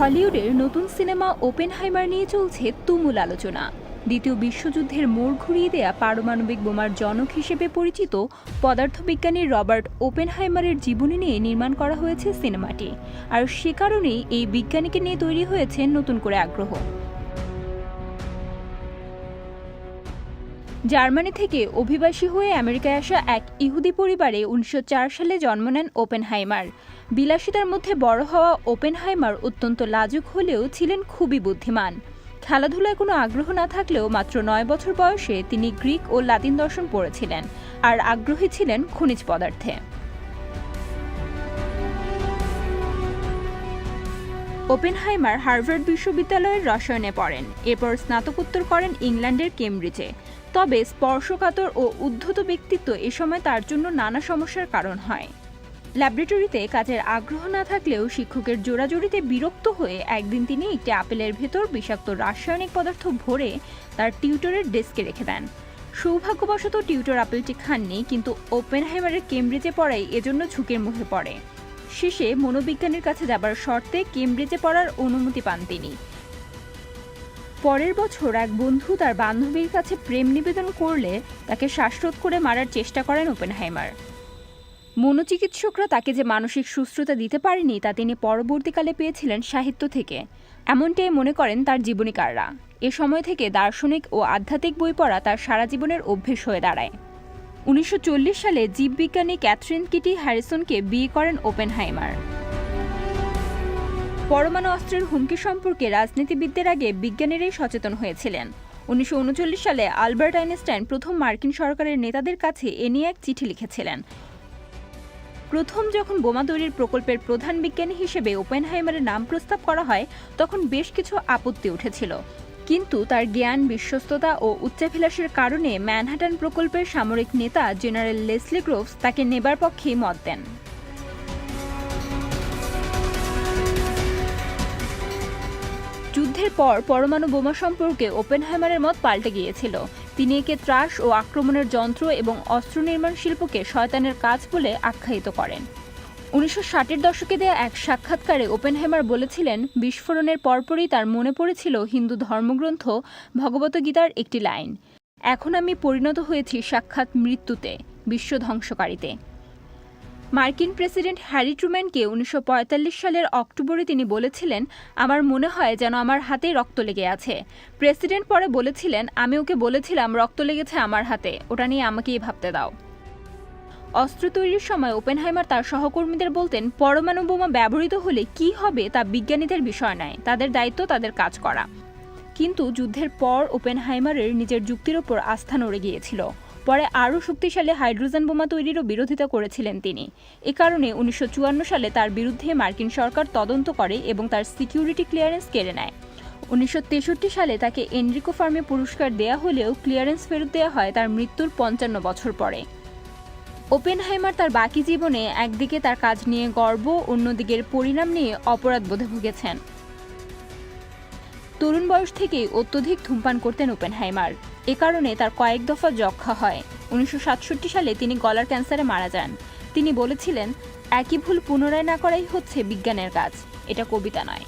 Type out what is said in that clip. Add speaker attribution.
Speaker 1: হলিউডের নতুন cinema Oppenheimer নিয়ে চলছে তুমুল আলোচনা। দ্বিতীয় বিশ্বযুদ্ধের মোড় ঘুরিয়ে দেয়া পারমাণবিক বোমার জনক হিসেবে পরিচিত পদার্থবিজ্ঞানী রবার্ট ওপেনহাইমারের জীবনী নিয়ে নির্মাণ করা হয়েছে সিনেমাটি, আর সে কারণেই এই বিজ্ঞানীকে নিয়ে তৈরি হয়েছে নতুন করে আগ্রহ। জার্মানি থেকে অভিবাসী হয়ে আমেরিকায় আসা এক ইহুদি পরিবারে ১৯০৪ সালে জন্ম নেন ওপেনহাইমার। বিলাসিতার মধ্যে বড় হওয়া ওপেনহাইমার অত্যন্ত লাজুক হলেও ছিলেন খুবই বুদ্ধিমান। খেলাধুলায় কোনো আগ্রহ না থাকলেও মাত্র ৯ বছর বয়সে তিনি গ্রিক ও লাতিন দর্শন পড়েছিলেন, আর আগ্রহী ছিলেন খনিজ পদার্থে। ওপেনহাইমার হার্ভার্ড বিশ্ববিদ্যালয়ের রসায়নে পড়েন, এরপর স্নাতকোত্তর করেন ইংল্যান্ডের কেমব্রিজে। তবে স্পর্শকাতর ও উদ্ধত ব্যক্তিত্ব এ সময় তার জন্য নানা সমস্যার কারণ হয়। ল্যাবরেটরিতে কাজের আগ্রহ না থাকলেও শিক্ষকের জোরাজুরিতে বিরক্ত হয়ে একদিন তিনি একটি আপেলের ভেতর বিষাক্ত রাসায়নিক পদার্থ ভরে তার টিউটরের ডেস্কে রেখে দেন। সৌভাগ্যবশত টিউটর আপেলটি খাননি, কিন্তু ওপেনহাইমারের কেমব্রিজে পড়াই এজন্য ঝুঁকির মুখে পড়ে। শেষে মনোবিজ্ঞানীর কাছে যাবার শর্তে কেমব্রিজে পড়ার অনুমতি পান তিনি। পরের বছর এক বন্ধু তার বান্ধবীর কাছে প্রেম নিবেদন করলে তাকে শ্বাসরোধ করে মারার চেষ্টা করেন ওপেনহাইমার। মনোচিকিৎসকরা তাকে যে মানসিক সুস্থতা দিতে পারেনি তা তিনি পরবর্তীকালে পেয়েছিলেন সাহিত্য থেকে, এমনটাই মনে করেন তার জীবনীকাররা। এ সময় থেকে দার্শনিক ও আধ্যাত্মিক বই পড়া তার সারা জীবনের অভ্যেস হয়ে দাঁড়ায়। ১৯৪০ সালে জীববিজ্ঞানী ক্যাথরিন কিটি হ্যারিসনকে বিয়ে করেন ওপেনহাইমার। পরমাণু অস্ত্রের হুমকি সম্পর্কে রাজনীতিবিদদের আগে বিজ্ঞানীরাই সচেতন হয়েছিলেন। ১৯৩৯ সালে আলবার্ট আইনস্টাইন প্রথম মার্কিন সরকারের নেতাদের কাছে এ নিয়ে এক চিঠি লিখেছিলেন। প্রথম যখন বোমা তৈরির প্রকল্পের প্রধান বিজ্ঞানী হিসেবে ওপেনহাইমারের নাম প্রস্তাব করা হয়, তখন বেশ কিছু আপত্তি উঠেছিল, কিন্তু তার জ্ঞান, বিশ্বস্ততা ও উচ্চাভিলাষের কারণে ম্যানহাটান প্রকল্পের সামরিক নেতা জেনারেল লেসলি গ্রোভস তাকে নেবার পক্ষেই মত দেন। যুদ্ধের পর পরমাণু বোমা সম্পর্কে ওপেনহাইমারের মত পাল্টে গিয়েছিল। তিনি একে ত্রাস ও আক্রমণের যন্ত্র এবং অস্ত্র নির্মাণ শিল্পকে শয়তানের কাজ বলে আখ্যায়িত করেন। ১৯৬০-এর দশকে দেয়া এক সাক্ষাৎকারে ওপেনহাইমার বলেছিলেন, বিস্ফোরণের পরপরই তার মনে পড়েছিল হিন্দু ধর্মগ্রন্থ ভগবদ্গীতার একটি লাইন, এখন আমি পরিণত হয়েছি সাক্ষাৎ মৃত্যুতে, বিশ্ব ধ্বংসকারীতে। মার্কিন প্রেসিডেন্ট হ্যারি ট্রুম্যানকে ১৯৪৫ সালের অক্টোবরে তিনি বলেছিলেন, আমার মনে হয় যেন আমার হাতে রক্ত লেগে আছে। প্রেসিডেন্ট পরে বলেছিলেন, আমি ওকে বলেছিলাম রক্ত লেগেছে আমার হাতে, ওটা নিয়ে আমাকেই ভাবতে দাও। অস্ত্র তৈরির সময় ওপেনহাইমার তার সহকর্মীদের বলতেন, পরমাণু বোমা ব্যবহৃত হলে কি হবে তা বিজ্ঞানীদের বিষয় নয়, তাদের দায়িত্ব তাদের কাজ করা। কিন্তু যুদ্ধের পর ওপেনহাইমারের নিজের যুক্তির ওপর আস্থা নড়ে গিয়েছিল। পরে আরও শক্তিশালী হাইড্রোজেন বোমা তৈরিরও বিরোধিতা করেছিলেন তিনি। এ কারণে ১৯৫৪ সালে তার বিরুদ্ধে মার্কিন সরকার তদন্ত করে এবং তার সিকিউরিটি ক্লিয়ারেন্স কেড়ে নেয়। ১৯৬৩ সালে তাকে এনরিকো ফার্মি পুরস্কার দেয়া হলেও ক্লিয়ারেন্স ফেরত দেওয়া হয় তার মৃত্যুর ৫৫ বছর পরে। ওপেনহাইমার তার বাকি জীবনে একদিকে তার কাজ নিয়ে গর্ব, অন্যদিকের পরিণাম নিয়ে অপরাধ বোধে ভুগেছেন। তরুণ বয়স থেকেই অত্যধিক ধূমপান করতেন ওপেনহাইমার। এ কারণে তার কয়েক দফা যক্ষ্মা হয়। ১৯৬৭ সালে তিনি গলার ক্যান্সারে মারা যান। তিনি বলেছিলেন, একই ভুল পুনরায় না করাই হচ্ছে বিজ্ঞানের কাজ, এটা কবিতা নয়।